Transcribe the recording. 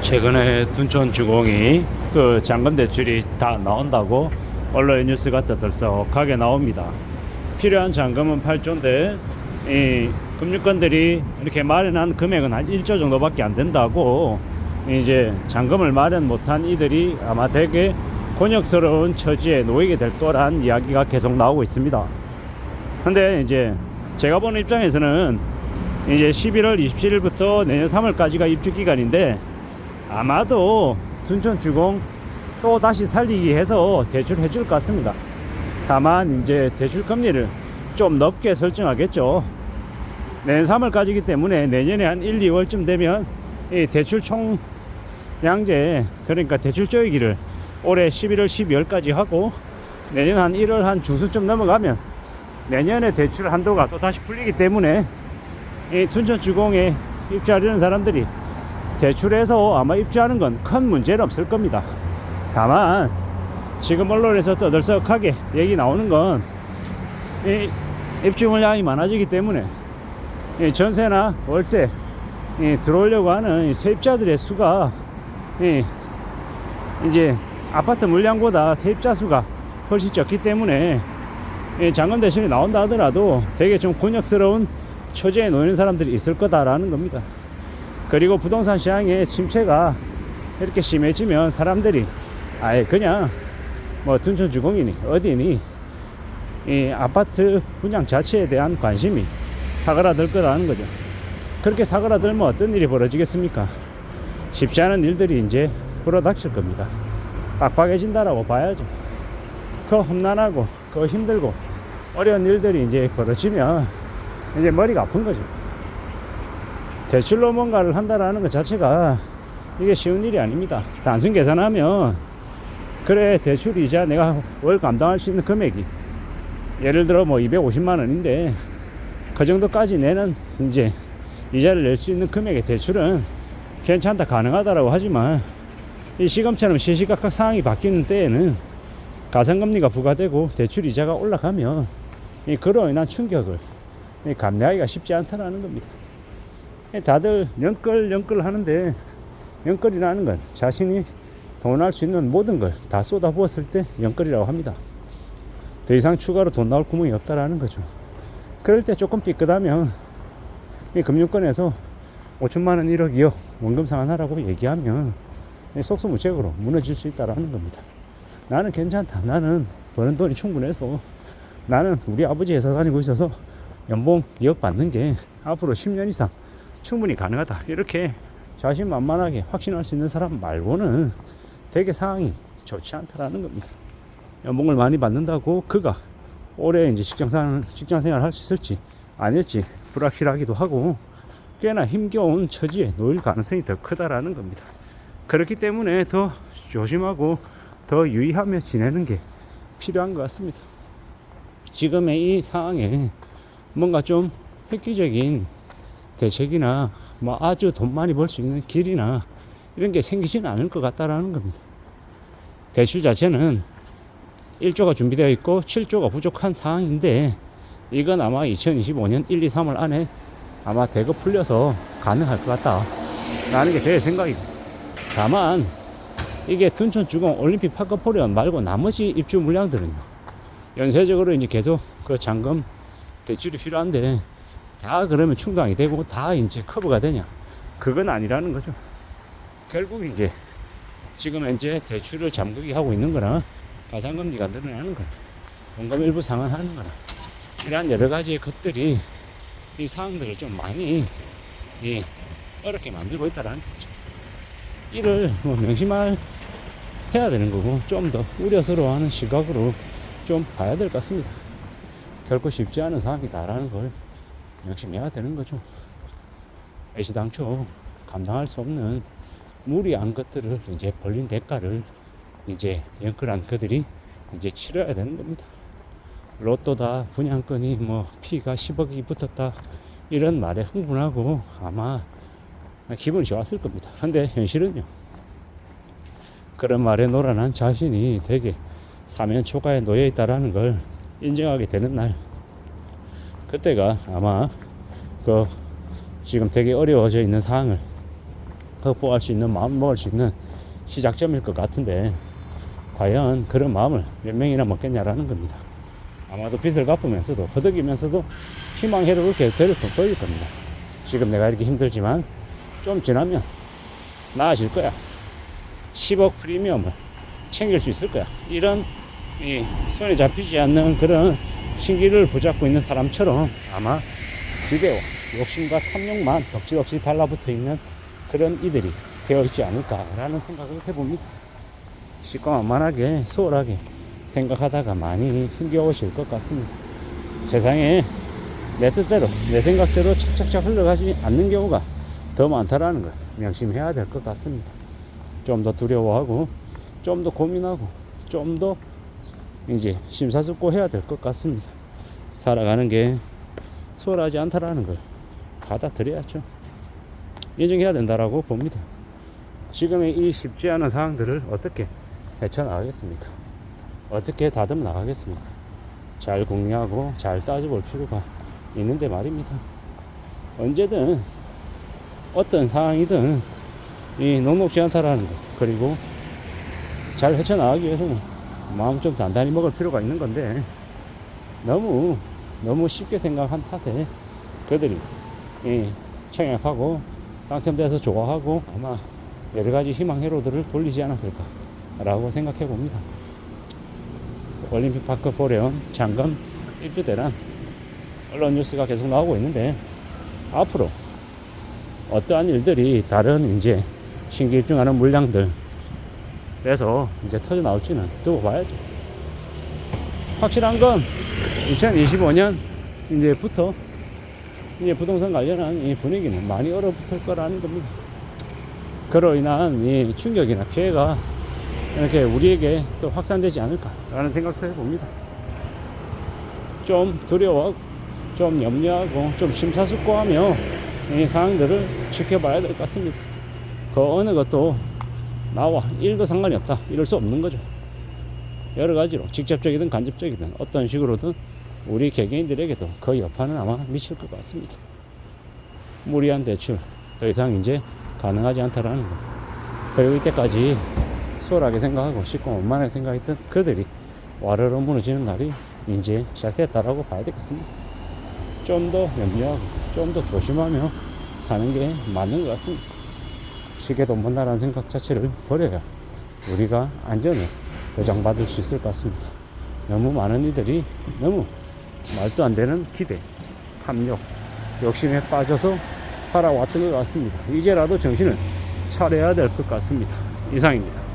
최근에 둔촌주공이 그 잔금 대출이 다 나온다고 언론 뉴스가 떠들썩하게 나옵니다. 필요한 잔금은 8조인데 이 금융권들이 이렇게 마련한 금액은 한 1조 정도밖에 안 된다고, 이제 잔금을 마련 못한 이들이 아마 되게 곤욕스러운 처지에 놓이게 될 거란 이야기가 계속 나오고 있습니다. 근데 이제 제가 보는 입장에서는 이제 11월 27일부터 내년 3월까지가 입주 기간인데, 아마도 둔촌주공 또 다시 살리기 해서 대출해 줄 것 같습니다. 다만 이제 대출 금리를 좀 높게 설정하겠죠. 내년 3월까지이기 때문에 내년에 한 1, 2월쯤 되면 이 대출 총량제, 그러니까 대출 조이기를 올해 11월, 12월까지 하고 내년 한 1월 한 중순쯤 넘어가면 내년에 대출 한도가 또 다시 풀리기 때문에 이 둔촌주공에 입주하려는 사람들이 대출해서 아마 입주하는 건 큰 문제는 없을 겁니다. 다만 지금 언론에서 떠들썩하게 얘기 나오는 건 이 입주 물량이 많아지기 때문에 이 전세나 월세 들어오려고 하는 세입자들의 수가 이제 아파트 물량보다 세입자 수가 훨씬 적기 때문에 잔금 대출이 나온다 하더라도 되게 좀 곤욕스러운 처지에 놓이는 사람들이 있을 거다라는 겁니다. 그리고 부동산 시장의 침체가 이렇게 심해지면 사람들이 아예 그냥 뭐 둔촌주공이니 어디니 이 아파트 분양 자체에 대한 관심이 사그라들 거라는 거죠. 그렇게 사그라들면 어떤 일이 벌어지겠습니까? 쉽지 않은 일들이 이제 불어닥칠 겁니다. 빡빡해진다라고 봐야죠. 그 험난하고 그 힘들고 어려운 일들이 이제 벌어지면 이제 머리가 아픈 거죠. 대출로 뭔가를 한다라는 것 자체가 이게 쉬운 일이 아닙니다. 단순 계산하면 그래 대출 이자 내가 월 감당할 수 있는 금액이 예를 들어 뭐 250만 원인데 그 정도까지 내는 이제 이자를 낼 수 있는 금액의 대출은 괜찮다, 가능하다라고 하지만 이 시금처럼 시시각각 상황이 바뀌는 때에는 가산금리가 부과되고 대출 이자가 올라가면 그로 인한 충격을 감내하기가 쉽지 않다라는 겁니다. 다들 영끌 하는데, 영끌이라는 건 자신이 돈할 수 있는 모든 걸 다 쏟아부었을 때 영끌이라고 합니다. 더 이상 추가로 돈 나올 구멍이 없다라는 거죠. 그럴 때 조금 삐끗하면 이 금융권에서 5천만 원, 1억, 2억 원금 상환하라고 얘기하면 속수무책으로 무너질 수 있다라는 겁니다. 나는 괜찮다, 나는 버는 돈이 충분해서, 나는 우리 아버지 회사 다니고 있어서 연봉 2억 받는 게 앞으로 10년 이상 충분히 가능하다, 이렇게 자신만만하게 확신할 수 있는 사람 말고는 되게 상황이 좋지 않다라는 겁니다. 연봉을 많이 받는다고 그가 올해 이제 직장 생활 할 수 있을지 아닐지 불확실하기도 하고 꽤나 힘겨운 처지에 놓일 가능성이 더 크다라는 겁니다. 그렇기 때문에 더 조심하고 더 유의하며 지내는 게 필요한 것 같습니다. 지금의 이 상황에 뭔가 좀 획기적인 대책이나 뭐 아주 돈 많이 벌 수 있는 길이나 이런 게 생기지는 않을 것 같다라는 겁니다. 대출 자체는 1조가 준비되어 있고 7조가 부족한 상황인데, 이건 아마 2025년 1, 2, 3월 안에 아마 대거 풀려서 가능할 것 같다라는 게 제 생각이고, 다만 이게 둔촌주공 올림픽 파크포리온 말고 나머지 입주 물량들은요, 연쇄적으로 이제 계속 그 잔금 대출이 필요한데 다 그러면 충당이 되고 다 이제 커버가 되냐? 그건 아니라는 거죠. 결국 이제 지금 이제 대출을 잠그기 하고 있는 거나 가산금리가 늘어나는 거나 원금 일부 상환하는 거나 이러한 여러 가지 것들이 이 상황들을 좀 많이 어렵게 만들고 있다라는 거죠. 이를 뭐 명심해야 되는 거고, 좀 더 우려스러워하는 시각으로 좀 봐야 될 것 같습니다. 결코 쉽지 않은 상황이다라는 걸 명심해야 되는 거죠. 애시당초 감당할 수 없는 무리한 것들을 이제 벌린 대가를 이제 영끌한 그들이 이제 치러야 되는 겁니다. 로또다, 분양권이 뭐 피가 10억이 붙었다, 이런 말에 흥분하고 아마 기분이 좋았을 겁니다. 근데 현실은요, 그런 말에 놀아난 자신이 되게 사면 초가에 놓여 있다라는 걸 인정하게 되는 날, 그때가 아마 그 지금 되게 어려워져 있는 상황을 극복할 수 있는, 마음 먹을 수 있는 시작점일 것 같은데, 과연 그런 마음을 몇 명이나 먹겠냐라는 겁니다. 아마도 빚을 갚으면서도, 허덕이면서도 희망회로를 계속 돌릴 겁니다. 지금 내가 이렇게 힘들지만 좀 지나면 나아질 거야. 10억 프리미엄을 챙길 수 있을 거야. 이런 이 손에 잡히지 않는 그런 신기를 붙잡고 있는 사람처럼 아마 기대와 욕심과 탐욕만 덕지덕지 달라붙어 있는 그런 이들이 되어 있지 않을까라는 생각을 해봅니다. 시꺼만만하게 소홀하게 생각하다가 많이 힘겨워질 것 같습니다. 세상에 내 뜻대로 내 생각대로 착착착 흘러가지 않는 경우가 더 많다라는 걸 명심해야 될 것 같습니다. 좀 더 두려워하고 좀 더 고민하고 좀 더 이제 심사숙고해야 될 것 같습니다. 살아가는 게 소홀하지 않다라는 걸 받아들여야죠. 인정해야 된다라고 봅니다. 지금의 이 쉽지 않은 상황들을 어떻게 헤쳐나가겠습니까? 어떻게 다듬어 나가겠습니까? 잘 궁리하고 잘 따져볼 필요가 있는데 말입니다. 언제든 어떤 상황이든 이 녹록지 않다라는 것, 그리고 잘 헤쳐나가기 위해서는 마음 좀 단단히 먹을 필요가 있는 건데, 너무 쉽게 생각한 탓에 그들이 청약하고 당첨돼서 좋아하고 아마 여러 가지 희망 회로들을 돌리지 않았을까라고 생각해 봅니다. 올림픽 파크 보령 잠금 입주대란 언론 뉴스가 계속 나오고 있는데, 앞으로 어떠한 일들이 다른 이제 신규 입증하는 물량들 그래서 이제 터져 나올지는 두고 봐야죠. 확실한 건 2025년 이제부터 이제 부동산 관련한 이 분위기는 많이 얼어붙을 거라는 겁니다. 그로 인한 이 충격이나 피해가 이렇게 우리에게 또 확산되지 않을까라는 생각도 해봅니다. 좀 두려워하고 좀 염려하고 좀 심사숙고하며 이 상황들을 지켜봐야 될 것 같습니다. 그 어느 것도 나와 1도 상관이 없다 이럴 수 없는 거죠. 여러 가지로 직접적이든 간접적이든 어떤 식으로든 우리 개개인들에게도 그 여파는 아마 미칠 것 같습니다. 무리한 대출 더 이상 이제 가능하지 않다라는 거. 그리고 이때까지 소홀하게 생각하고 쉽고 원만하게 생각했던 그들이 와르르 무너지는 날이 이제 시작됐다라고 봐야 되겠습니다. 좀 더 염려하고 좀 더 조심하며 사는 게 맞는 것 같습니다. 쉽게 돈 번다라는 생각 자체를 버려야 우리가 안전을 보장받을 수 있을 것 같습니다. 너무 많은 이들이 너무 말도 안 되는 기대, 탐욕, 욕심에 빠져서 살아왔던 것 같습니다. 이제라도 정신을 차려야 될 것 같습니다. 이상입니다.